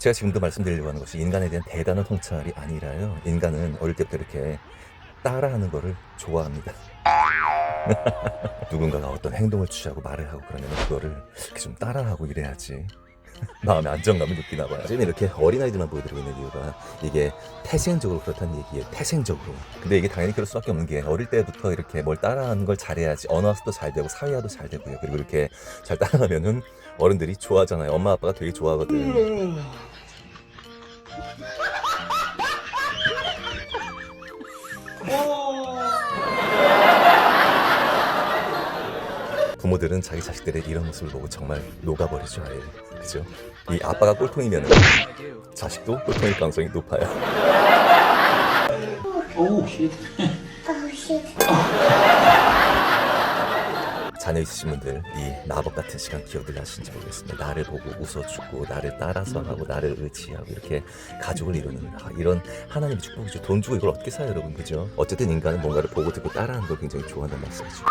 제가 지금도 말씀드리려고 하는 것이 인간에 대한 대단한 통찰이 아니라요. 인간은 어릴 때부터 이렇게 따라하는 거를 좋아합니다. 누군가가 어떤 행동을 취하고 말을 하고 그러면 그거를 이렇게 좀 따라하고 이래야지 마음의 안정감을 느끼나 봐요. 지금 이렇게 어린아이들만 보여드리고 있는 이유가 이게 태생적으로 그렇다는 얘기예요. 태생적으로. 근데 이게 당연히 그럴 수밖에 없는 게 어릴 때부터 이렇게 뭘 따라하는 걸 잘해야지 언어학습도 잘 되고 사회화도 잘 되고요. 그리고 이렇게 잘 따라가면은 어른들이 좋아하잖아요. 엄마 아빠가 되게 좋아하거든. 부모들은 자기 자식들의 이런 모습을 보고 정말 녹아버리죠, 아예. 그죠? 이 아빠가 꼴통이면 자식도 꼴통일 가능성이 높아요. Oh shit. 자녀 있으신 분들 이 마법 같은 시간 기억들 하시는지 모르겠습니다. 나를 보고 웃어주고 나를 따라서 하고 나를 의지하고 이렇게 가족을 이루는 이런 하나님의 축복이죠. 돈 주고 이걸 어떻게 사요, 여러분? 그죠? 어쨌든 인간은 뭔가를 보고 듣고 따라하는 걸 굉장히 좋아한다는 말씀이죠.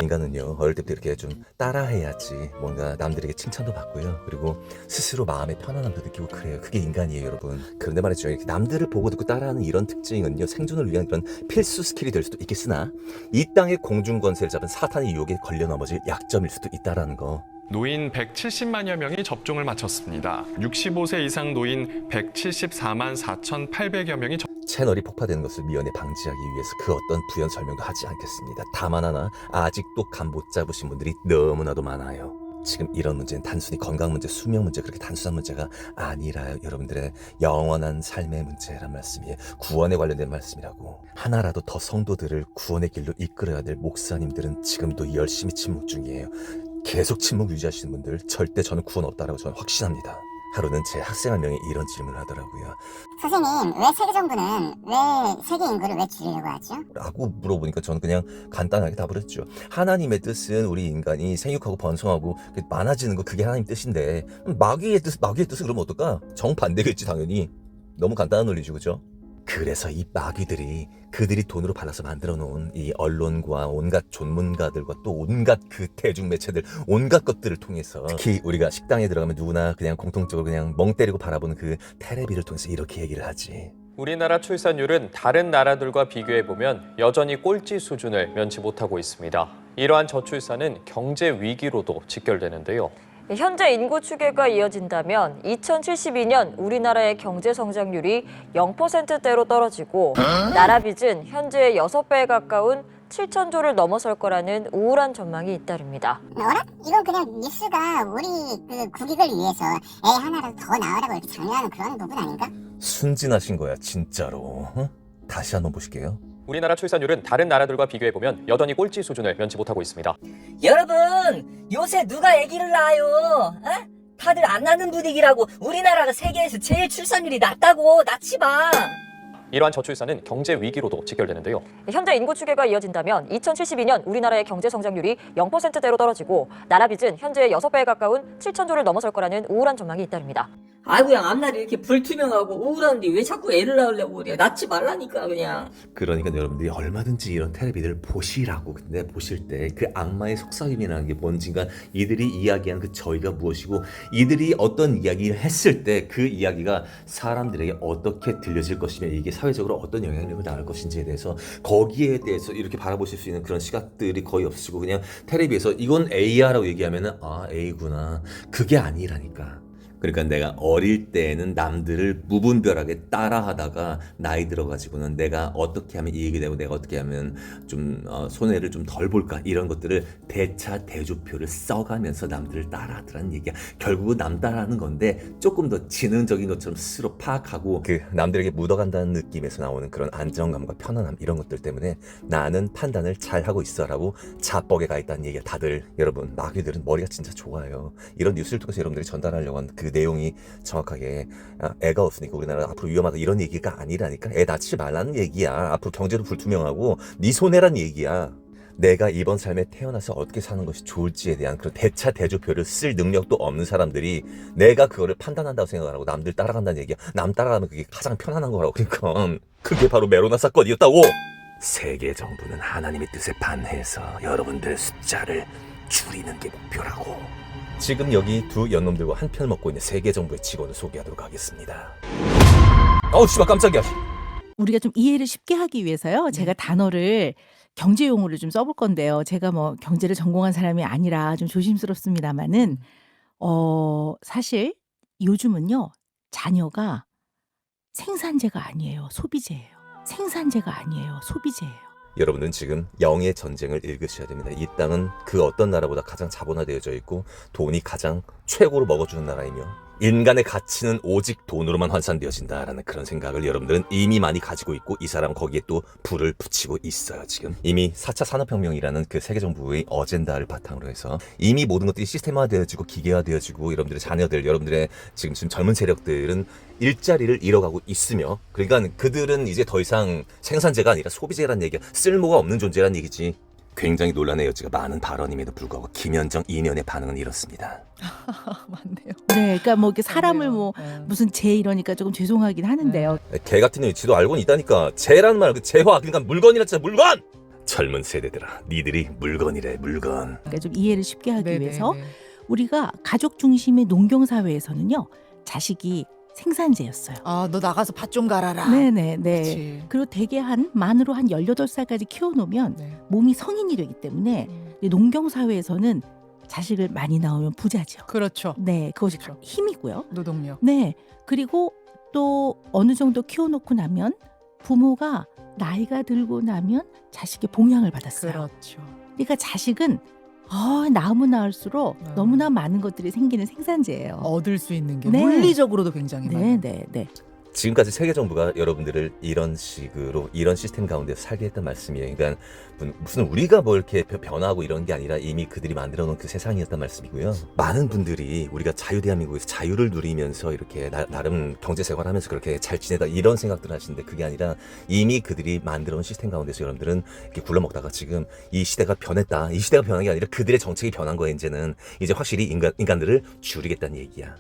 인간은요 어릴 때부터 이렇게 좀 따라해야지 뭔가 남들에게 칭찬도 받고요, 그리고 스스로 마음의 편안함도 느끼고 그래요. 그게 인간이에요, 여러분. 그런데 말이죠, 이렇게 남들을 보고 듣고 따라하는 이런 특징은요 생존을 위한 그런 필수 스킬이 될 수도 있겠으나 이 땅의 공중권세를 잡은 사탄의 유혹에 걸려 넘어질 약점일 수도 있다라는 거. 노인 170만여 명이 접종을 마쳤습니다. 65세 이상 노인 174만 4,800여 명이 채널이 폭파되는 것을 미연에 방지하기 위해서 그 어떤 부연 설명도 하지 않겠습니다. 다만 하나 아직도 감 못 잡으신 분들이 너무나도 많아요. 지금 이런 문제는 단순히 건강 문제, 수명 문제 그렇게 단순한 문제가 아니라요. 여러분들의 영원한 삶의 문제란 말씀이에요. 구원에 관련된 말씀이라고. 하나라도 더 성도들을 구원의 길로 이끌어야 될 목사님들은 지금도 열심히 침묵 중이에요. 계속 침묵 유지하시는 분들 절대 저는 구원 없다라고 저는 확신합니다. 하루는 제 학생 한 명이 이런 질문을 하더라고요. 선생님, 왜 세계 정부는 왜 세계 인구를 왜 줄이려고 하죠? 라고 물어보니까 저는 그냥 간단하게 답을 했죠. 하나님의 뜻은 우리 인간이 생육하고 번성하고 많아지는 거, 그게 하나님 뜻인데 마귀의 뜻은 그러면 어떨까? 정반대겠지 당연히. 너무 간단한 논리죠, 그죠? 그래서 이 마귀들이 그들이 돈으로 받아서 만들어 놓은 이 언론과 온갖 전문가들과 또 온갖 그 대중매체들 온갖 것들을 통해서, 특히 우리가 식당에 들어가면 누구나 그냥 공통적으로 그냥 멍 때리고 바라보는 그 테레비를 통해서 이렇게 얘기를 하지. 우리나라 출산율은 다른 나라들과 비교해보면 여전히 꼴찌 수준을 면치 못하고 있습니다. 이러한 저출산은 경제 위기로도 직결되는데요. 현재 인구 추계가 이어진다면 2072년 우리나라의 경제 성장률이 0%대로 떨어지고 나라 빚은 현재의 6배에 가까운 7천조를 넘어설 거라는 우울한 전망이 잇따릅니다. 어라? 이건 그냥 뉴스가 우리 그 국익을 위해서 애 하나라도 더 낳으라고 이렇게 장려하는 그런 부분 아닌가? 순진하신 거야 진짜로. 다시 한번 보실게요. 우리나라 출산율은 다른 나라들과 비교해보면 여전히 꼴찌 수준을 면치 못하고 있습니다. 여러분, 요새 누가 아기를 낳아요? 어? 다들 안 낳는 분위기라고. 우리나라가 세계에서 제일 출산율이 낮다고. 낳지 마. 이러한 저출산은 경제 위기로도 직결되는데요. 현재 인구 추계가 이어진다면 2072년 우리나라의 경제 성장률이 0%대로 떨어지고 나라 빚은 현재의 6배에 가까운 7천조를 넘어설 거라는 우울한 전망이 잇따릅니다. 아이고야, 앞날이 이렇게 불투명하고 우울한데 왜 자꾸 애를 낳으려고 그래? 낳지 말라니까 그냥. 그러니까 여러분들이 얼마든지 이런 텔레비를 보시라고. 근데 보실 때 그 악마의 속삭임이라는 게 뭔지가, 이들이 이야기한 그 저희가 무엇이고 이들이 어떤 이야기를 했을 때 그 이야기가 사람들에게 어떻게 들려질 것이며 이게 사회적으로 어떤 영향력을 나눌 것인지에 대해서, 거기에 대해서 이렇게 바라보실 수 있는 그런 시각들이 거의 없으시고 그냥 텔레비에서 이건 A야라고 얘기하면은 아 A구나, 그게 아니라니까. 그러니까 내가 어릴 때는 남들을 무분별하게 따라하다가 나이 들어가지고는 내가 어떻게 하면 이익이 되고 내가 어떻게 하면 좀 손해를 좀 덜 볼까, 이런 것들을 대차대조표를 써가면서 남들을 따라하더라는 얘기야. 결국은 남 따라하는 건데 조금 더 지능적인 것처럼 스스로 파악하고 그 남들에게 묻어간다는 느낌에서 나오는 그런 안정감과 편안함, 이런 것들 때문에 나는 판단을 잘하고 있어라고 자뻑에 가 있다는 얘기야. 다들 여러분, 마귀들은 머리가 진짜 좋아요. 이런 뉴스를 통해서 여러분들이 전달하려고 하는 그 내용이 정확하게 애가 없으니까 우리나라가 앞으로 위험하다 이런 얘기가 아니라니까. 애 낳지 말라는 얘기야. 앞으로 경제도 불투명하고 네 손해란 얘기야. 내가 이번 삶에 태어나서 어떻게 사는 것이 좋을지에 대한 그런 대차대조표를 쓸 능력도 없는 사람들이 내가 그거를 판단한다고 생각을 하고 남들 따라간다는 얘기야. 남 따라가면 그게 가장 편안한 거라고. 그러니까 그게 바로 메로나 사건이었다고. 세계 정부는 하나님의 뜻에 반해서 여러분들의 숫자를 줄이는 게 목표라고. 지금 여기 두 연놈들과 한 편을 먹고 있는 세계 정부의 직원을 소개하도록 하겠습니다. 어우 씨발 깜짝이야. 우리가 좀 이해를 쉽게 하기 위해서요. 제가 단어를 경제 용어를 좀 써볼 건데요. 제가 뭐 경제를 전공한 사람이 아니라 좀 조심스럽습니다만은 사실 요즘은요. 자녀가 생산재가 아니에요. 소비재예요. 생산재가 아니에요. 소비재예요. 여러분은 지금 영의 전쟁을 읽으셔야 됩니다. 이 땅은 그 어떤 나라보다 가장 자본화되어져 있고 돈이 가장 최고로 먹어주는 나라이며 인간의 가치는 오직 돈으로만 환산되어진다라는 그런 생각을 여러분들은 이미 많이 가지고 있고 이 사람은 거기에 또 불을 붙이고 있어요. 지금 이미 4차 산업혁명이라는 그 세계정부의 어젠다를 바탕으로 해서 이미 모든 것들이 시스템화되어지고 기계화되어지고 여러분들의 자녀들, 여러분들의 지금 젊은 세력들은 일자리를 잃어가고 있으며 그러니까 그들은 이제 더 이상 생산재가 아니라 소비재라는 얘기야. 쓸모가 없는 존재라는 얘기지. 굉장히 논란의 여지가 많은 발언임에도 불구하고 김현정 2년의 반응은 이렇습니다. 맞네요. 네, 그러니까 뭐 이렇게 사람을 뭐 무슨 재 이러니까 조금 죄송하긴 하는데요. 개 같은 위치도 알고는 있다니까. 재라는 말, 그 재화, 그러니까 물건이라 진짜 물건. 젊은 세대들아, 니들이 물건이래 물건. 그러니까 좀 이해를 쉽게 하기 위해서 우리가 가족 중심의 농경 사회에서는요, 자식이 생산재였어요. 아, 너 나가서 밭 좀 갈아라. 네네네. 그치. 그리고 대개 만으로 한 18살까지 키워놓으면 네. 몸이 성인이 되기 때문에 이 농경 사회에서는 자식을 많이 낳으면 부자죠. 그렇죠. 네, 그것이 그렇죠. 힘이고요. 노동력. 네, 그리고 또 어느 정도 키워놓고 나면 부모가 나이가 들고 나면 자식의 봉양을 받았어요. 그렇죠. 그러니까 자식은 낳으면 낳을수록 너무나 많은 것들이 생기는 생산재예요. 얻을 수 있는 게 네. 물리적으로도 굉장히 많아요. 네. 지금까지 세계정부가 여러분들을 이런 식으로 이런 시스템 가운데 살게 했단 말씀이에요. 그러니까 무슨 우리가 뭐 이렇게 변화하고 이런 게 아니라 이미 그들이 만들어 놓은 그 세상이었단 말씀이고요. 많은 분들이 우리가 자유대한민국에서 자유를 누리면서 이렇게 나름 경제생활하면서 그렇게 잘 지내다 이런 생각들을 하시는데 그게 아니라 이미 그들이 만들어 놓은 시스템 가운데서 여러분들은 이렇게 굴러먹다가 지금 이 시대가 변했다. 이 시대가 변한 게 아니라 그들의 정책이 변한 거예요. 이제 확실히 인간들을 줄이겠다는 얘기야.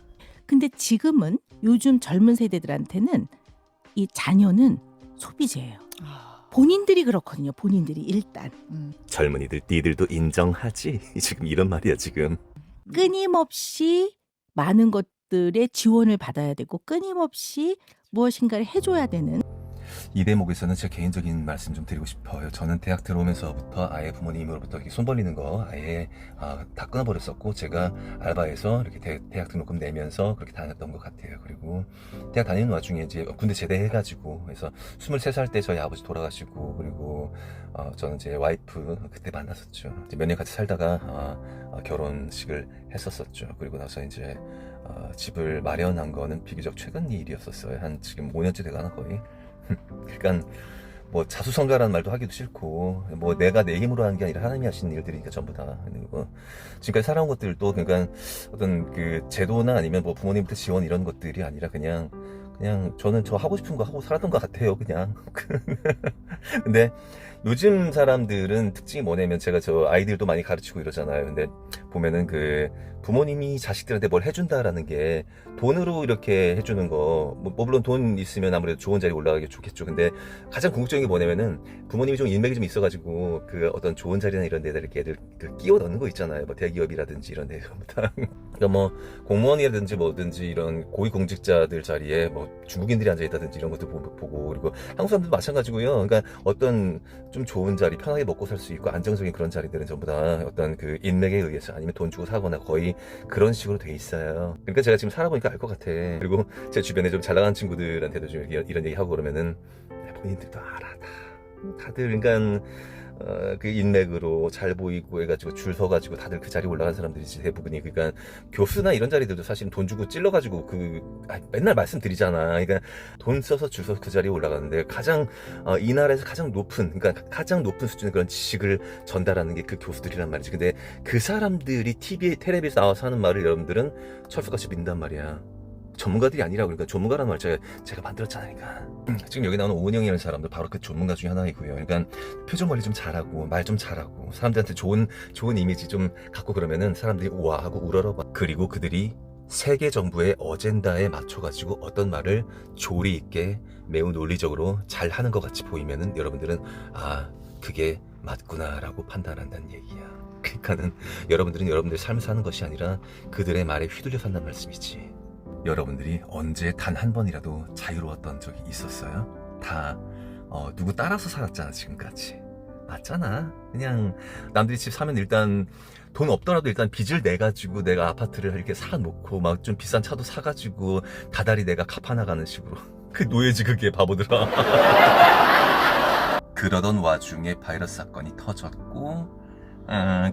근데 지금은 요즘 젊은 세대들한테는 이 자녀는 소비재예요. 본인들이 그렇거든요. 본인들이 일단 젊은이들 니들도 인정하지? 지금 이런 말이야 지금. 끊임없이 많은 것들의 지원을 받아야 되고 끊임없이 무엇인가를 해줘야 되는. 이 대목에서는 제 개인적인 말씀 좀 드리고 싶어요. 저는 대학 들어오면서부터 아예 부모님으로부터 이렇게 손 벌리는 거 아예 다 끊어버렸었고 제가 알바해서 이렇게 대학 등록금 내면서 그렇게 다녔던 것 같아요. 그리고 대학 다니는 와중에 이제 군대 제대해가지고 그래서 23살 때 저희 아버지 돌아가시고 그리고 저는 제 와이프 그때 만났었죠. 몇 년 같이 살다가 결혼식을 했었었죠. 그리고 나서 이제 집을 마련한 거는 비교적 최근 일이었었어요. 한 지금 5년째 돼가나 거의. 그러니까 뭐 자수성가라는 말도 하기도 싫고 뭐 내가 내 힘으로 하는 게 아니라 하나님이 하시는 일들이니까 전부 다. 그리고 지금까지 살아온 것들도 그러니까 어떤 그 제도나 아니면 뭐 부모님부터 지원 이런 것들이 아니라 그냥 저는 저 하고 싶은 거 하고 살았던 것 같아요 그냥. 근데 요즘 사람들은 특징이 뭐냐면 제가 저 아이들도 많이 가르치고 이러잖아요. 근데 보면은 그 부모님이 자식들한테 뭘 해준다라는 게 돈으로 이렇게 해주는 거, 뭐 물론 돈 있으면 아무래도 좋은 자리에 올라가기 좋겠죠. 근데 가장 궁극적인 게 뭐냐면은 부모님이 좀 인맥이 좀 있어가지고 그 어떤 좋은 자리나 이런 데다 이렇게 애들 그 끼워 넣는 거 있잖아요. 뭐 대기업이라든지 이런 데부터. 그러니까 뭐 공무원이라든지 뭐든지 이런 고위공직자들 자리에 뭐 중국인들이 앉아있다든지 이런 것도 보고 그리고 한국 사람들도 마찬가지고요. 그러니까 어떤 좀 좋은 자리, 편하게 먹고 살 수 있고 안정적인 그런 자리들은 전부 다 어떤 그 인맥에 의해서 아니면 돈 주고 사거나 거의 그런 식으로 돼 있어요. 그러니까 제가 지금 살아보니까 알 것 같아. 그리고 제 주변에 좀 잘 나가는 친구들한테도 좀 이런 얘기 하고 그러면은 본인들도 알아. 다들 그러니까 그 인맥으로 잘 보이고 해가지고 줄 서가지고 다들 그 자리에 올라간 사람들이지 대부분이. 그러니까 교수나 이런 자리들도 사실 돈 주고 찔러가지고 맨날 말씀드리잖아. 그러니까 돈 써서 줄 서서 그 자리에 올라가는데 가장 이 나라에서 가장 높은 그러니까 가장 높은 수준의 그런 지식을 전달하는 게 그 교수들이란 말이지. 근데 그 사람들이 텔레비에서 나와서 하는 말을 여러분들은 철수같이 믿는단 말이야. 전문가들이 아니라 그러니까 전문가라는 말 제가 만들었잖아요. 그러니까 지금 여기 나오는 오은영이라는 사람도 바로 그 전문가 중에 하나이고요. 그러니까 표정 관리 좀 잘하고 말 좀 잘하고 사람들한테 좋은 이미지 좀 갖고 그러면은 사람들이 우아하고 우러러봐. 그리고 그들이 세계 정부의 어젠다에 맞춰가지고 어떤 말을 조리 있게 매우 논리적으로 잘 하는 것 같이 보이면은 여러분들은 그게 맞구나라고 판단한다는 얘기야. 그러니까는 여러분들은 여러분들의 삶을 사는 것이 아니라 그들의 말에 휘둘려 산단 말씀이지. 여러분들이 언제 단 한 번이라도 자유로웠던 적이 있었어요? 다 누구 따라서 살았잖아 지금까지. 맞잖아. 그냥 남들이 집 사면 일단 돈 없더라도 일단 빚을 내가지고 내가 아파트를 이렇게 사놓고 막 좀 비싼 차도 사가지고 다달이 내가 갚아나가는 식으로. 그 노예지 그게 바보들아. 그러던 와중에 바이러스 사건이 터졌고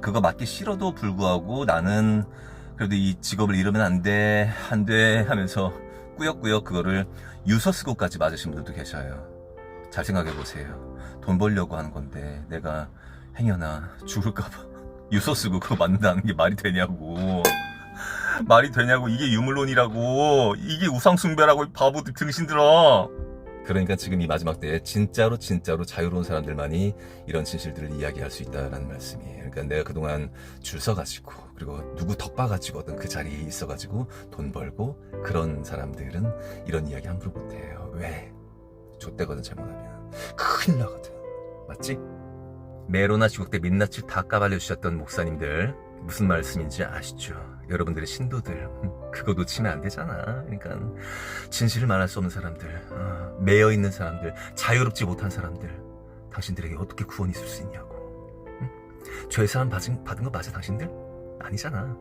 그거 맞기 싫어도 불구하고 나는 그래도 이 직업을 잃으면 안 돼 하면서 꾸역꾸역 그거를 유서 쓰고까지 맞으신 분들도 계셔요. 잘 생각해보세요. 돈 벌려고 하는 건데 내가 행여나 죽을까봐 유서 쓰고 그거 맞는다는 게 말이 되냐고. 말이 되냐고. 이게 유물론이라고. 이게 우상숭배라고. 바보들 등신들아. 그러니까 지금 이 마지막 때에 진짜로 자유로운 사람들만이 이런 진실들을 이야기할 수 있다라는 말씀이에요. 그러니까 내가 그동안 줄 서가지고 그리고 누구 덕봐가지고 어떤 그 자리에 있어가지고 돈 벌고 그런 사람들은 이런 이야기 함부로 못해요. 왜? 좆되거든 잘못하면. 큰일 나거든. 맞지? 메로나 지국 때 민낯을 다 까발려주셨던 목사님들 무슨 말씀인지 아시죠? 여러분들의 신도들 그거 놓치면 안 되잖아. 그러니까 진실을 말할 수 없는 사람들, 매여있는 사람들, 자유롭지 못한 사람들, 당신들에게 어떻게 구원이 있을 수 있냐고. 죄사함 받은 거 맞아 당신들? 아니잖아.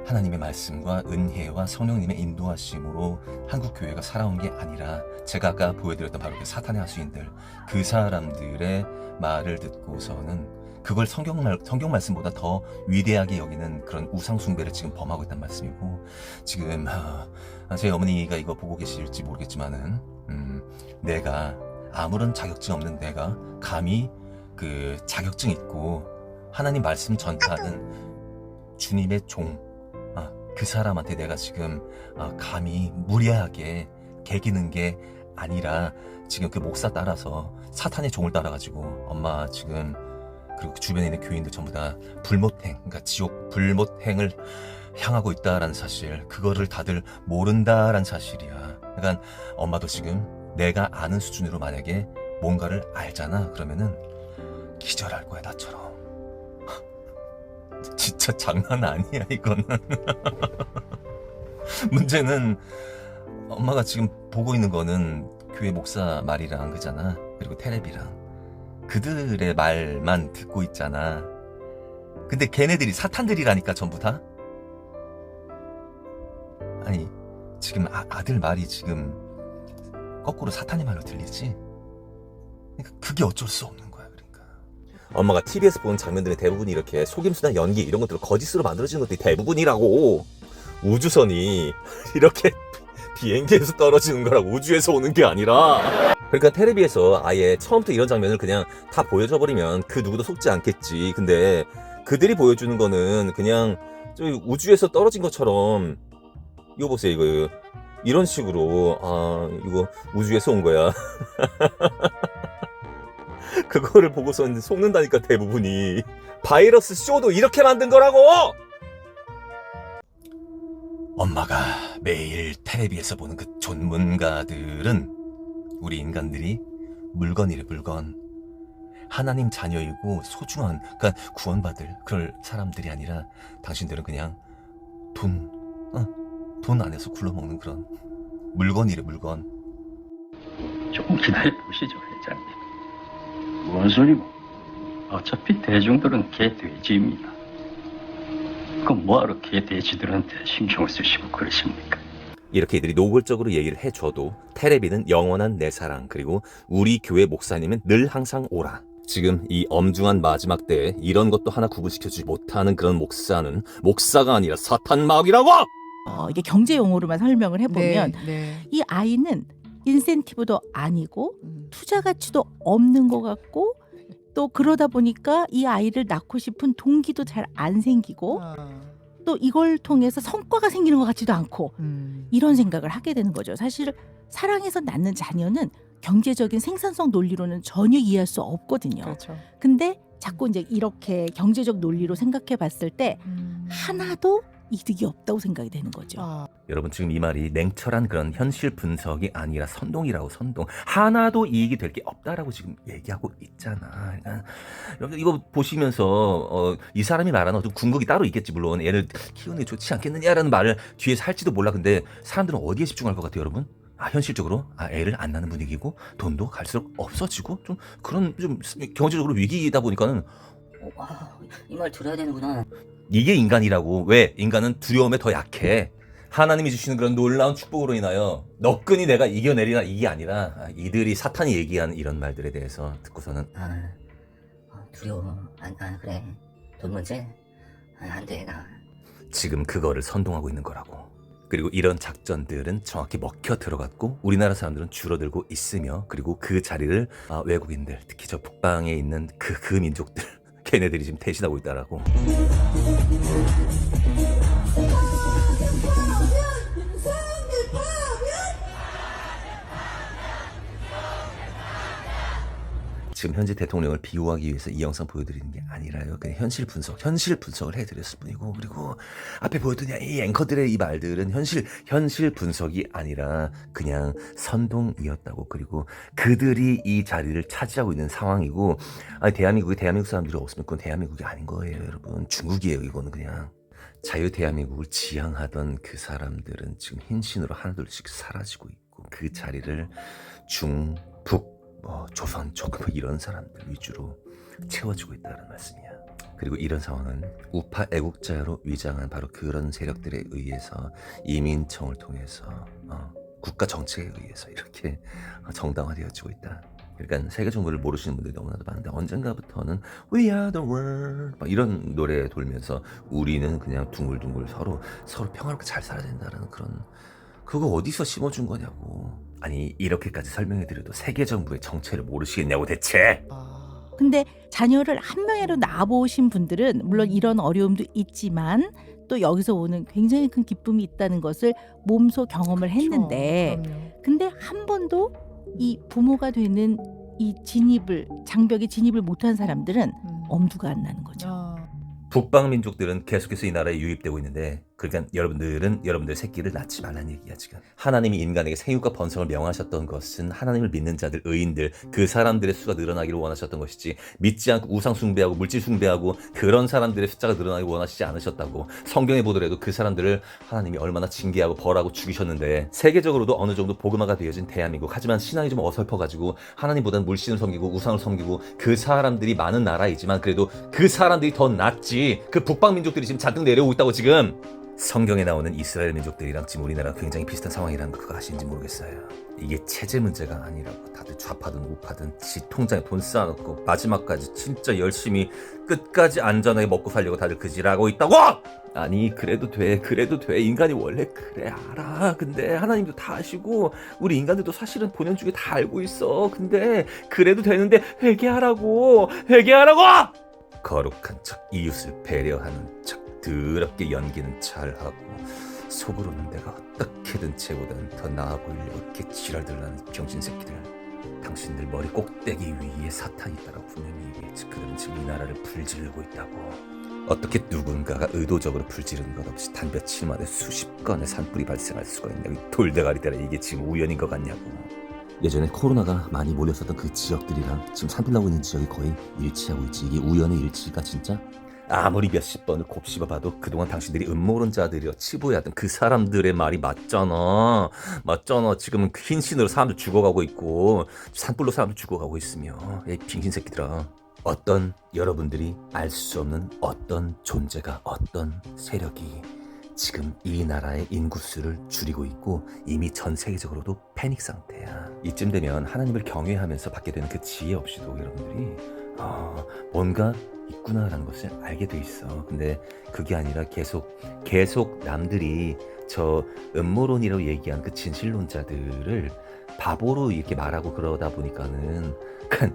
하나님의 말씀과 은혜와 성령님의 인도하심으로 한국교회가 살아온 게 아니라 제가 아까 보여드렸던 바로 그 사탄의 하수인들, 그 사람들의 말을 듣고서는 그걸 성경 말씀보다 더 위대하게 여기는 그런 우상 숭배를 지금 범하고 있단 말씀이고, 지금 제 어머니가 이거 보고 계실지 모르겠지만은 내가 아무런 자격증 없는 내가 감히 그 자격증 있고 하나님 말씀 전파하는 주님의 종, 그 사람한테 내가 지금 감히 무례하게 개기는 게 아니라 지금 그 목사 따라서 사탄의 종을 따라가지고 엄마 지금 그리고 그 주변에 있는 교인들 전부 다 불못행, 그러니까 지옥 불못행을 향하고 있다라는 사실, 그거를 다들 모른다라는 사실이야. 그러니까 엄마도 지금 내가 아는 수준으로 만약에 뭔가를 알잖아. 그러면은 기절할 거야 나처럼. 진짜 장난 아니야 이거는. 문제는 엄마가 지금 보고 있는 거는 교회 목사 말이랑 그잖아. 그리고 테레비랑 그들의 말만 듣고 있잖아. 근데 걔네들이 사탄들이라니까 전부 다. 아니 지금 아들 말이 지금 거꾸로 사탄의 말로 들리지. 그러니까 그게 어쩔 수 없는 거야. 그러니까 엄마가 TV에서 보는 장면들의 대부분이 이렇게 속임수나 연기 이런 것들을 거짓으로 만들어지는 것들이 대부분이라고. 우주선이 이렇게 비행기에서 떨어지는 거라고, 우주에서 오는 게 아니라. 그러니까 텔레비에서 아예 처음부터 이런 장면을 그냥 다 보여줘 버리면 그 누구도 속지 않겠지. 근데 그들이 보여주는 거는 그냥 저 우주에서 떨어진 것처럼, 이거 보세요. 이거 이런 식으로 이거 우주에서 온 거야. 그거를 보고서 속는다니까 대부분이. 바이러스 쇼도 이렇게 만든 거라고! 엄마가 매일 텔레비에서 보는 그 전문가들은 우리 인간들이 물건이래, 물건. 하나님 자녀이고 소중한, 그러니까 구원받을 그럴 사람들이 아니라 당신들은 그냥 돈 안에서 굴러먹는 그런 물건이래, 물건. 조금 기다려보시죠, 회장님. 뭔 소리고? 어차피 대중들은 개돼지입니다. 그럼 뭐하러 개돼지들한테 신경을 쓰시고 그러십니까? 이렇게 이들이 노골적으로 얘기를 해줘도 텔레비는 영원한 내 사랑, 그리고 우리 교회 목사님은 늘 항상 오라. 지금 이 엄중한 마지막 때에 이런 것도 하나 구분시켜주지 못하는 그런 목사는 목사가 아니라 사탄 마귀라고! 이게 경제 용어로만 설명을 해보면 네. 이 아이는 인센티브도 아니고 투자 가치도 없는 것 같고, 또 그러다 보니까 이 아이를 낳고 싶은 동기도 잘 안 생기고, 또 이걸 통해서 성과가 생기는 것 같지도 않고, 이런 생각을 하게 되는 거죠. 사실 사랑해서 낳는 자녀는 경제적인 생산성 논리로는 전혀 이해할 수 없거든요. 그렇죠. 근데 자꾸 이제 이렇게 경제적 논리로 생각해 봤을 때 하나도 이득이 없다고 생각이 되는 거죠. 아, 여러분 지금 이 말이 냉철한 그런 현실 분석이 아니라 선동이라고. 선동. 하나도 이익이 될 게 없다라고 지금 얘기하고 있잖아. 그러니까 여러분 이거 보시면서 이 사람이 말하는 어떤 궁극이 따로 있겠지. 물론 애를 키우는 게 좋지 않겠느냐라는 말을 뒤에서 할지도 몰라. 근데 사람들은 어디에 집중할 것 같아요 여러분? 현실적으로 애를 안 낳는 분위기고 돈도 갈수록 없어지고 좀 그런 좀 경제적으로 위기이다 보니까는 이 말 들어야 되는구나. 이게 인간이라고. 왜? 인간은 두려움에 더 약해. 하나님이 주시는 그런 놀라운 축복으로 인하여 너끈히 내가 이겨내리라 이게 아니라 이들이 사탄이 얘기한 이런 말들에 대해서 듣고서는 두려워. 그래. 돈 문제? 안 돼, 나. 지금 그거를 선동하고 있는 거라고. 그리고 이런 작전들은 정확히 먹혀 들어갔고 우리나라 사람들은 줄어들고 있으며 그리고 그 자리를 외국인들 특히 저 북방에 있는 그 민족들 걔네들이 지금 대신하고 있다라고. 지금 현재 대통령을 비호하기 위해서 이 영상 보여드리는 게 아니라요. 그냥 현실 분석을 해드렸을 뿐이고, 그리고 앞에 보여드린 이 앵커들의 이 말들은 현실 분석이 아니라 그냥 선동이었다고. 그리고 그들이 이 자리를 차지하고 있는 상황이고, 대한민국 사람들이 없으면 그건 대한민국이 아닌 거예요, 여러분. 중국이에요, 이거는 그냥. 자유 대한민국을 지향하던 그 사람들은 지금 흰신으로 하나둘씩 사라지고 있고, 그 자리를 북, 조선, 조금 이런 사람들 위주로 채워주고 있다는 말씀이야. 그리고 이런 상황은 우파 애국자로 위장한 바로 그런 세력들에 의해서 이민청을 통해서 국가 정책에 의해서 이렇게 정당화되어지고 있다. 그러니까 세계 정부를 모르시는 분들이 너무나도 많은데 언젠가부터는 We are the world 막 이런 노래 돌면서 우리는 그냥 둥글둥글 서로 평화롭게 잘 살아야 된다는 그런, 그거 어디서 심어준 거냐고. 아니 이렇게까지 설명해드려도 세계 정부의 정체를 모르시겠냐고 대체. 근데 자녀를 한 명이라도 낳아보신 분들은 물론 이런 어려움도 있지만 또 여기서 오는 굉장히 큰 기쁨이 있다는 것을 몸소 경험을 했는데, 근데 한 번도 이 부모가 되는 이 장벽에 진입을 못한 사람들은 엄두가 안 나는 거죠. 북방 민족들은 계속해서 이 나라에 유입되고 있는데, 그러니까 여러분들 새끼를 낳지 말라는 얘기야 지금. 하나님이 인간에게 생육과 번성을 명하셨던 것은 하나님을 믿는 자들, 의인들, 그 사람들의 수가 늘어나기를 원하셨던 것이지, 믿지 않고 우상 숭배하고 물질 숭배하고 그런 사람들의 숫자가 늘어나기를 원하시지 않으셨다고. 성경에 보더라도 그 사람들을 하나님이 얼마나 징계하고 벌하고 죽이셨는데, 세계적으로도 어느 정도 복음화가 되어진 대한민국, 하지만 신앙이 좀 어설퍼가지고 하나님보다는 물신을 섬기고 우상을 섬기고 그 사람들이 많은 나라이지만 그래도 그 사람들이 더 낫지. 그 북방 민족들이 지금 잔뜩 내려오고 있다고. 지금 성경에 나오는 이스라엘 민족들이랑 지금 우리나라가 굉장히 비슷한 상황이라는 거 그거 아시는지 모르겠어요. 이게 체제 문제가 아니라고. 다들 좌파든 우파든 지 통장에 돈 쌓아놓고 마지막까지 진짜 열심히 끝까지 안전하게 먹고 살려고 다들 그 짓하고 있다고! 아니 그래도 돼 인간이 원래 그래 알아. 근데 하나님도 다 아시고 우리 인간들도 사실은 본연 중에 다 알고 있어. 근데 그래도 되는데 회개하라고. 거룩한 척, 이웃을 배려하는 척, 더럽게 연기는 잘하고 속으로는 내가 어떻게든 쟤보다는 더 나아 보이려고 이렇게 지랄들라는 병신새끼들. 당신들 머리 꼭대기 위에 사탄이 있다고 분명히 얘기했지. 그들은 지금 이 나라를 불지르고 있다고. 어떻게 누군가가 의도적으로 불지르는 것 없이 단 며칠 만에 수십 건의 산불이 발생할 수가 있냐고. 돌대가리 때라 이게 지금 우연인 것 같냐고. 예전에 코로나가 많이 몰렸었던 그 지역들이랑 지금 산불 나고 있는 지역이 거의 일치하고 있지. 이게 우연의 일치가 진짜? 아무리 몇십 번을 곱씹어봐도 그동안 당신들이 음모론자들이여 치부해하던 그 사람들의 말이 맞잖아. 지금은 흰신으로 사람들 죽어가고 있고 산불로 사람들 죽어가고 있으며, 이 빙신새끼들아. 어떤 여러분들이 알 수 없는 어떤 존재가, 어떤 세력이 지금 이 나라의 인구수를 줄이고 있고 이미 전 세계적으로도 패닉 상태야. 이쯤 되면 하나님을 경외하면서 받게 되는 그 지혜 없이도 여러분들이 뭔가 있구나라는 것을 알게 돼 있어. 근데 그게 아니라 계속 남들이 저 음모론이라고 얘기한 그 진실론자들을 바보로 이렇게 말하고 그러다 보니까는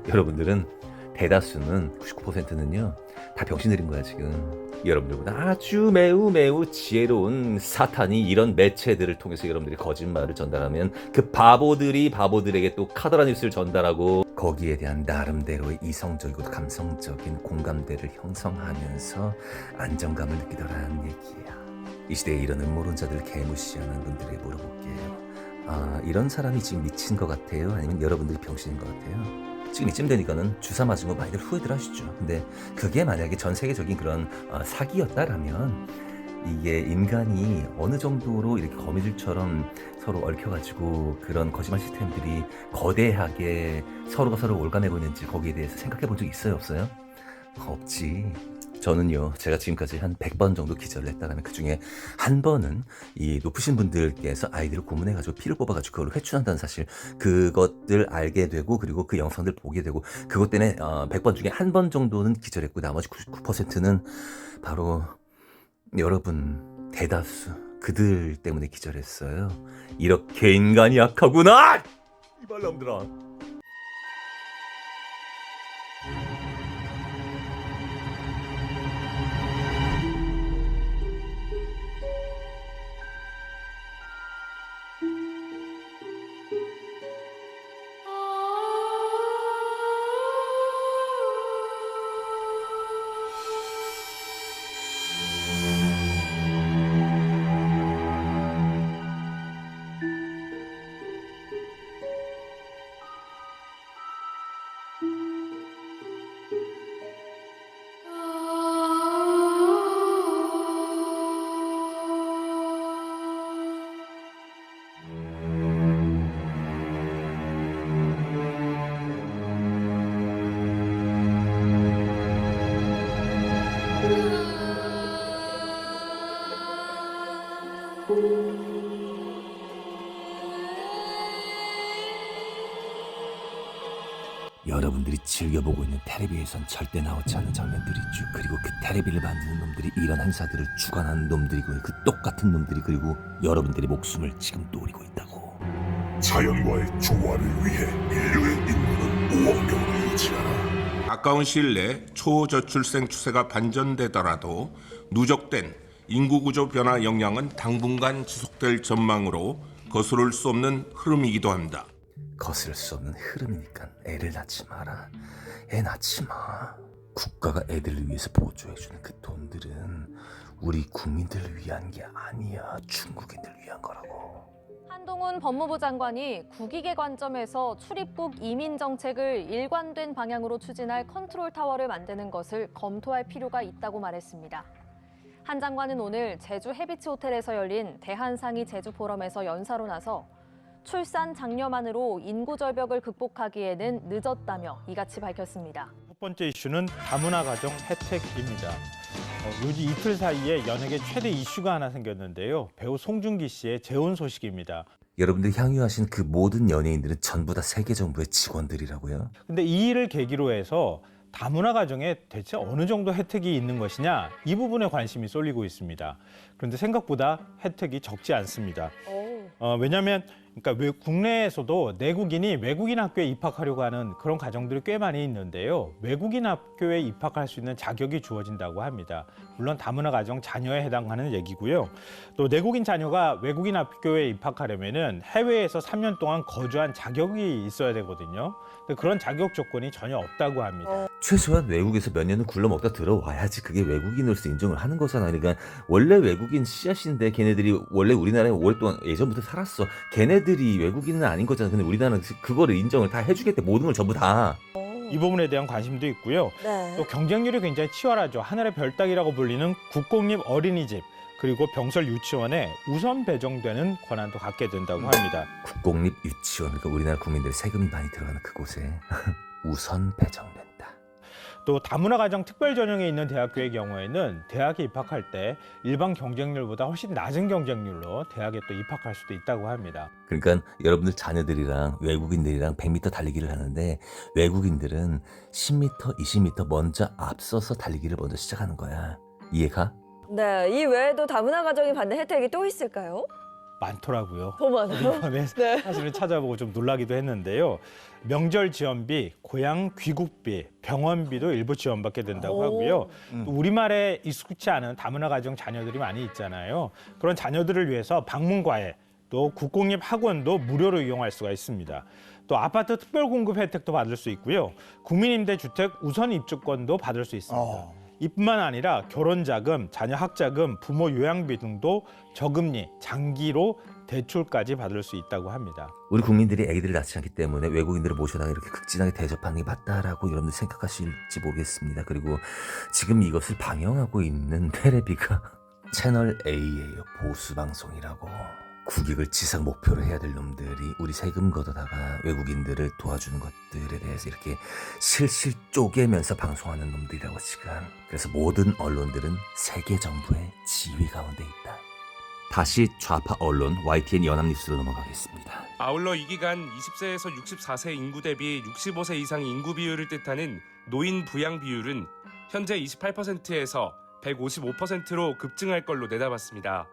여러분들은 대다수는 99%는요 다 병신들인 거야 지금. 여러분들보다 아주 매우 지혜로운 사탄이 이런 매체들을 통해서 여러분들이 거짓말을 전달하면 그 바보들에게 또 카더라 뉴스를 전달하고 거기에 대한 나름대로의 이성적이고 감성적인 공감대를 형성하면서 안정감을 느끼더라는 얘기야. 이 시대에 이런 음모론자들을 개무시하는 분들에게 물어볼게요. 이런 사람이 지금 미친 것 같아요? 아니면 여러분들이 병신인 것 같아요? 지금 이쯤 되니까는 주사 맞은 거 많이들 후회들 하시죠. 근데 그게 만약에 전 세계적인 그런 사기였다라면 이게 인간이 어느 정도로 이렇게 거미줄처럼 서로 얽혀가지고 그런 거짓말 시스템들이 거대하게 서로가 서로 올가매고 있는지 거기에 대해서 생각해 본 적 있어요? 없어요? 없지. 저는요, 제가 지금까지 한 100번 정도 기절을 했다면 그 중에 한 번은 이 높으신 분들께서 아이들을 고문해가지고 피를 뽑아가지고 그걸 회춘한다는 사실, 그것들 알게 되고 그리고 그 영상들 보게 되고 그것 때문에 100번 중에 한 번 정도는 기절했고 나머지 99%는 바로 여러분 대다수 그들 때문에 기절했어요. 이렇게 인간이 약하구나! 이발놈들아. 여러분들이 즐겨보고 있는 텔레비에선 절대 나오지 않은 장면들이 있죠. 그리고 그 텔레비를 만드는 놈들이 이런 행사들을 주관하는 놈들이고 그 똑같은 놈들이 그리고 여러분들의 목숨을 지금 노리고 있다고. 자연과의 조화를 위해 인류의 인구는 5억 명으로 유지하라. 가까운 시일 내 초저출생 추세가 반전되더라도 누적된 인구구조 변화 영향은 당분간 지속될 전망으로 거스를 수 없는 흐름이기도 합니다. 거스를 수 없는 흐름이니까 애를 낳지 마라. 애 낳지 마. 국가가 애들을 위해서 보조해주는 그 돈들은 우리 국민들을 위한 게 아니야. 중국인들 위한 거라고. 한동훈 법무부 장관이 국익의 관점에서 출입국 이민 정책을 일관된 방향으로 추진할 컨트롤 타워를 만드는 것을 검토할 필요가 있다고 말했습니다. 한 장관은 오늘 제주 해비치 호텔에서 열린 대한상의 제주 포럼에서 연사로 나서 출산 장려만으로 인구 절벽을 극복하기에는 늦었다며 이같이 밝혔습니다. 첫 번째 이슈는 다문화 가정 혜택입니다. 요즘 이틀 사이에 연예계 최대 이슈가 하나 생겼는데요. 배우 송중기 씨의 재혼 소식입니다. 여러분들이 향유하신 그 모든 연예인들은 전부 다 세계 정부의 직원들이라고요? 근데 이 일을 계기로 해서 다문화 가정에 대체 어느 정도 혜택이 있는 것이냐, 이 부분에 관심이 쏠리고 있습니다. 그런데 생각보다 혜택이 적지 않습니다. 왜냐하면 국내에서도 내국인이 외국인 학교에 입학하려고 하는 그런 가정들이 꽤 많이 있는데요. 외국인 학교에 입학할 수 있는 자격이 주어진다고 합니다. 물론 다문화 가정 자녀에 해당하는 얘기고요. 또 내국인 자녀가 외국인 학교에 입학하려면은 해외에서 3년 동안 거주한 자격이 있어야 되거든요. 근데 그런 자격 조건이 전혀 없다고 합니다. 최소한 외국에서 몇 년은 굴러먹다 들어와야지 그게 외국인으로서 인정을 하는 거잖아. 그러니까 원래 외국인 씨앗인데 걔네들이 원래 우리나라에 오랫동안 예전부터 살았어. 걔네들이 외국인은 아닌 거잖아. 근데 우리나라는 그거를 인정을 다 해주겠대. 모든 걸 전부 다. 이 부분에 대한 관심도 있고요. 네. 또 경쟁률이 굉장히 치열하죠. 하늘의 별따기라고 불리는 국공립 어린이집 그리고 병설 유치원에 우선 배정되는 권한도 갖게 된다고 합니다. 국공립 유치원, 그러니까 우리나라 국민들의 세금이 많이 들어가는 그곳에 우선 배정된다. 또 다문화 가정 특별 전형에 있는 대학교의 경우에는 대학에 입학할 때 일반 경쟁률보다 훨씬 낮은 경쟁률로 대학에 또 입학할 수도 있다고 합니다. 그러니까 여러분들 자녀들이랑 외국인들이랑 100m 달리기를 하는데 외국인들은 10m, 20m 먼저 앞서서 달리기를 먼저 시작하는 거야. 이해가? 네, 이 외에도 다문화 가정이 받는 혜택이 또 있을까요? 많더라고요. 더 많아요? 이번에 사실은 찾아보고 좀 놀라기도 했는데요. 명절 지원비, 고향 귀국비, 병원비도 일부 지원받게 된다고 하고요. 또 우리말에 익숙치 않은 다문화 가정 자녀들이 많이 있잖아요. 그런 자녀들을 위해서 방문과외, 또 국공립 학원도 무료로 이용할 수가 있습니다. 또 아파트 특별 공급 혜택도 받을 수 있고요. 국민임대주택 우선 입주권도 받을 수 있습니다. 이뿐만 아니라 결혼자금, 자녀 학자금, 부모 요양비 등도 저금리, 장기로 대출까지 받을 수 있다고 합니다. 우리 국민들이 아기들을 낳지 않기 때문에 외국인들을 모셔다가 이렇게 극진하게 대접하는 게 맞다라고 여러분들 생각하실지 모르겠습니다. 그리고 지금 이것을 방영하고 있는 텔레비가 채널 A예요. 보수 방송이라고. 국익을 지상 목표로 해야 될 놈들이 우리 세금 걷어다가 외국인들을 도와주는 것들에 대해서 이렇게 실실 쪼개면서 방송하는 놈들이라고 지금. 그래서 모든 언론들은 세계 정부의 지휘 가운데 있다. 다시 좌파 언론 YTN 연합뉴스로 넘어가겠습니다. 아울러 이 기간 20세에서 64세 인구 대비 65세 이상 인구 비율을 뜻하는 노인 부양 비율은 현재 28%에서 155%로 급증할 걸로 내다봤습니다.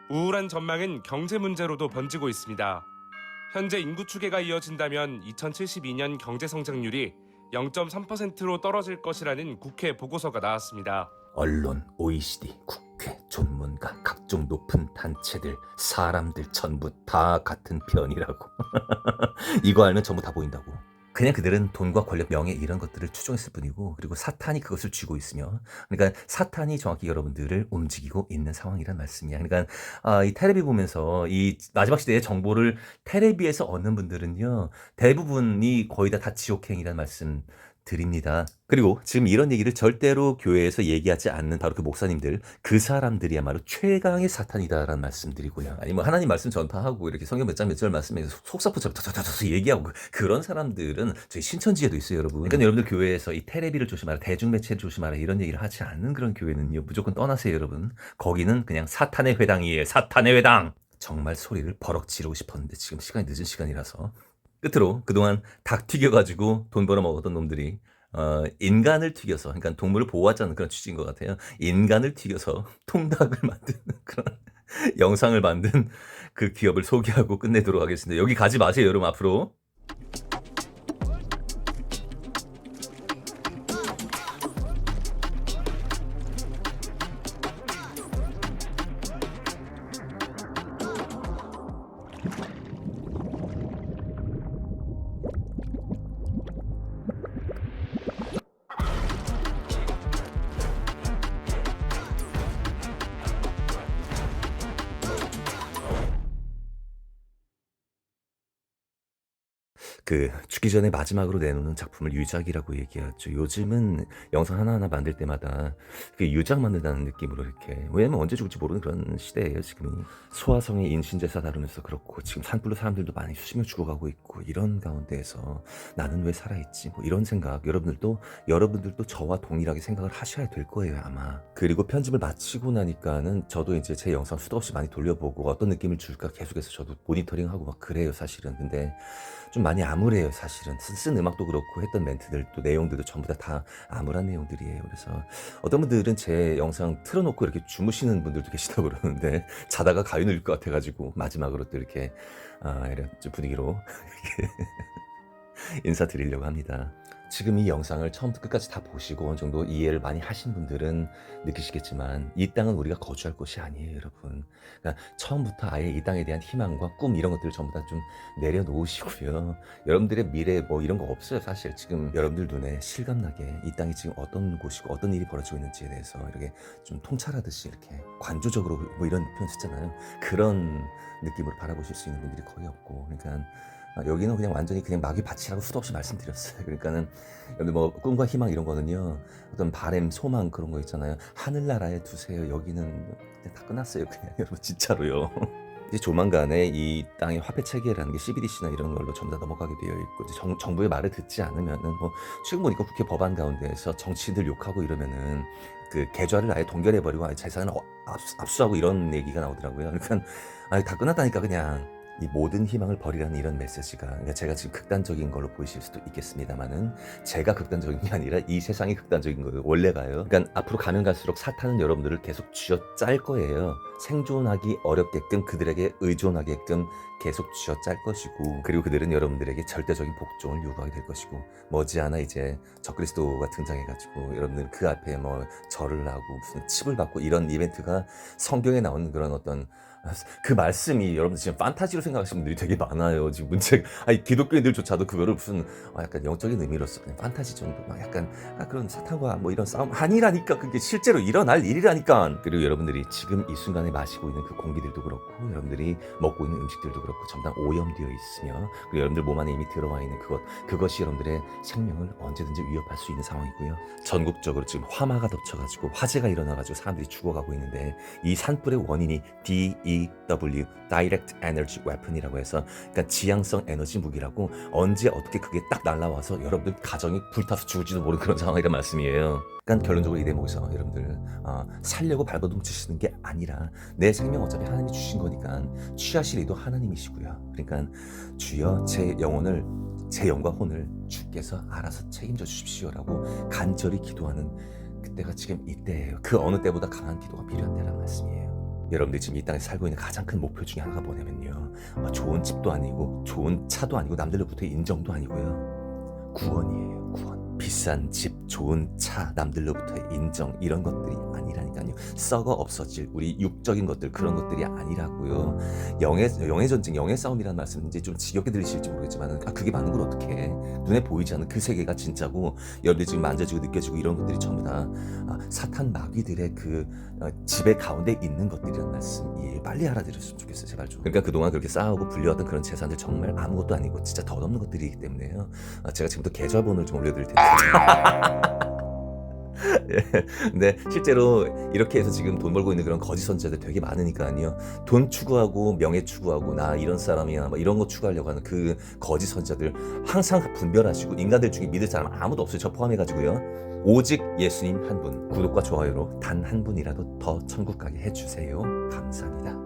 우울한 전망은 경제 문제로도 번지고 있습니다. 현재 인구 추계가 이어진다면 2072년 경제 성장률이 0.3%로 떨어질 것이라는 국회 보고서가 나왔습니다. 언론, OECD, 국회, 전문가, 각종 높은 단체들, 사람들 전부 다 같은 편이라고. 이거 알면 전부 다 보인다고. 그냥 그들은 돈과 권력, 명예 이런 것들을 추종했을 뿐이고, 그리고 사탄이 그것을 쥐고 있으며, 그러니까 사탄이 정확히 여러분들을 움직이고 있는 상황이란 말씀이야. 그러니까 이 텔레비 보면서 이 마지막 시대의 정보를 텔레비에서 얻는 분들은요, 대부분이 거의 다 지옥행이란 말씀 드립니다. 그리고 지금 이런 얘기를 절대로 교회에서 얘기하지 않는 바로 그 목사님들, 그 사람들이야말로 최강의 사탄이다라는 말씀드리고요. 아니 뭐 하나님 말씀 전파하고 이렇게 성경 몇 장 몇 절 말씀에서 속사포처럼 더더더더 얘기하고 그런 사람들은 저희 신천지에도 있어요, 여러분. 그러니까 여러분들 교회에서 이 텔레비를 조심하라, 대중매체를 조심하라 이런 얘기를 하지 않는 그런 교회는요, 무조건 떠나세요, 여러분. 거기는 그냥 사탄의 회당이에요. 사탄의 회당. 정말 소리를 버럭 지르고 싶었는데 지금 시간이 늦은 시간이라서. 끝으로 그동안 닭 튀겨가지고 돈 벌어먹었던 놈들이 인간을 튀겨서, 그러니까 동물을 보호하자는 그런 취지인 것 같아요. 인간을 튀겨서 통닭을 만드는 그런 영상을 만든 그 기업을 소개하고 끝내도록 하겠습니다. 여기 가지 마세요, 여러분. 앞으로. 죽기 전에 마지막으로 내놓는 작품을 유작이라고 얘기하죠. 요즘은 영상 하나하나 만들 때마다 그 유작 만든다는 느낌으로 이렇게, 왜냐면 언제 죽을지 모르는 그런 시대예요, 지금이. 소화성의 인신제사 다루면서 그렇고, 지금 산불로 사람들도 많이 수십 명 죽어가고 있고, 이런 가운데에서 나는 왜 살아있지? 뭐 이런 생각, 여러분들도 저와 동일하게 생각을 하셔야 될 거예요, 아마. 그리고 편집을 마치고 나니까는 저도 이제 제 영상 수도 없이 많이 돌려보고 어떤 느낌을 줄까 계속해서 저도 모니터링하고 막 그래요, 사실은. 근데 좀 많이 암울해요, 사실은. 쓴 음악도 그렇고 했던 멘트들도 내용들도 전부 다 암울한 내용들이에요. 그래서 어떤 분들은 제 영상 틀어놓고 이렇게 주무시는 분들도 계시다고 그러는데, 자다가 가위 눌릴 것 같아가지고 마지막으로 또 이렇게 이런 좀 분위기로 이렇게 인사드리려고 합니다. 지금 이 영상을 처음부터 끝까지 다 보시고 어느 정도 이해를 많이 하신 분들은 느끼시겠지만, 이 땅은 우리가 거주할 곳이 아니에요, 여러분. 그러니까 처음부터 아예 이 땅에 대한 희망과 꿈 이런 것들을 전부 다 좀 내려놓으시고요. 여러분들의 미래 뭐 이런 거 없어요, 사실. 지금 여러분들 눈에 실감나게 이 땅이 지금 어떤 곳이고 어떤 일이 벌어지고 있는지에 대해서 이렇게 좀 통찰하듯이 이렇게 관조적으로 뭐 이런 표현 쓰잖아요. 그런 느낌으로 바라보실 수 있는 분들이 거의 없고, 그러니까 여기는 그냥 완전히 그냥 마귀 밭이라고 수도 없이 말씀드렸어요. 그러니까는 여러분 뭐 꿈과 희망 이런 거는요, 어떤 바램, 소망 그런 거 있잖아요. 하늘나라에 두세요. 여기는 다 끝났어요, 그냥. 여러분 진짜로요. 이제 조만간에 이 땅의 화폐 체계라는 게 CBDC나 이런 걸로 전부 다 넘어가게 되어 있고, 이제 정부의 말을 듣지 않으면은 뭐 지금 보니까 국회 법안 가운데에서 정치인들 욕하고 이러면은 그 계좌를 아예 동결해버리고 아예 재산을 압수하고 이런 얘기가 나오더라고요. 그러니까 아예 다 끝났다니까, 그냥. 이 모든 희망을 버리라는 이런 메시지가, 그러니까 제가 지금 극단적인 걸로 보이실 수도 있겠습니다만은, 제가 극단적인 게 아니라 이 세상이 극단적인 거예요, 원래가요. 그러니까 앞으로 가면 갈수록 사탄은 여러분들을 계속 쥐어짤 거예요. 생존하기 어렵게끔, 그들에게 의존하게끔 계속 쥐어짤 것이고, 그리고 그들은 여러분들에게 절대적인 복종을 요구하게 될 것이고, 머지않아 이제 적그리스도가 등장해가지고 여러분들 그 앞에 뭐 절을 하고 무슨 칩을 받고 이런 이벤트가 성경에 나오는 그런 어떤 그 말씀이 여러분들 지금 판타지로 생각하시는 분들이 되게 많아요. 지금 문제, 아니 기독교인들조차도 그거를 무슨 약간 영적인 의미로서 그냥 판타지 정도, 막 약간 그런 사탄과 뭐 이런 싸움 아니라니까. 그게 실제로 일어날 일이라니까. 그리고 여러분들이 지금 이 순간에 마시고 있는 그 공기들도 그렇고, 여러분들이 먹고 있는 음식들도 그렇고 전부 다 오염되어 있으며, 그리고 여러분들 몸 안에 이미 들어와 있는 그것이 여러분들의 생명을 언제든지 위협할 수 있는 상황이고요. 전국적으로 지금 화마가 덮쳐가지고 화재가 일어나가지고 사람들이 죽어가고 있는데, 이 산불의 원인이 DEW, Direct Energy Weapon이라고 해서, 그러니까 지향성 에너지 무기라고, 언제 어떻게 그게 딱 날라와서 여러분들 가정이 불타서 죽을지도 모르는 그런 상황이란 말씀이에요. 그러니까 결론적으로 이 대목에서 여러분들 살려고 발버둥 치시는 게 아니라, 내 생명 어차피 하나님이 주신 거니까 취하실 이도 하나님이시고요. 그러니까 주여 제 영과 혼을 주께서 알아서 책임져 주십시오라고 간절히 기도하는 그때가 지금 이때예요. 그 어느 때보다 강한 기도가 필요한 때라는 말씀이에요. 여러분들이 지금 이 땅에 살고 있는 가장 큰 목표 중에 하나가 뭐냐면요, 좋은 집도 아니고 좋은 차도 아니고 남들로부터의 인정도 아니고요, 구원이에요. 구원. 비싼 집, 좋은 차, 남들로부터의 인정, 이런 것들이 아니라니까요. 썩어 없어질 우리 육적인 것들, 그런 것들이 아니라고요. 영의 전쟁, 영의 싸움이라는 말씀 이제 좀 지겹게 들리실지 모르겠지만, 그게 많은 걸 어떻게 해. 눈에 보이지 않는 그 세계가 진짜고, 여러분들 지금 만져지고 느껴지고 이런 것들이 전부 다 사탄 마귀들의 그 지배 가운데 있는 것들이란 말씀이에요. 빨리 알아들으셨으면 좋겠어요, 제발 좀. 그러니까 그동안 그렇게 쌓아오고 불려왔던 그런 재산들 정말 아무것도 아니고 진짜 덧없는 것들이기 때문에요. 제가 지금부터 계좌번호를 좀 올려드릴 텐데. 예, 근데 실제로 이렇게 해서 지금 돈 벌고 있는 그런 거짓 선지자들 되게 많으니까요. 돈 추구하고 명예 추구하고 나 이런 사람이야 뭐 이런 거 추구하려고 하는 그 거짓 선지자들 항상 분별하시고, 인간들 중에 믿을 사람 아무도 없어요, 저 포함해가지고요. 오직 예수님 한 분, 구독과 좋아요로 단 한 분이라도 더 천국 가게 해주세요. 감사합니다.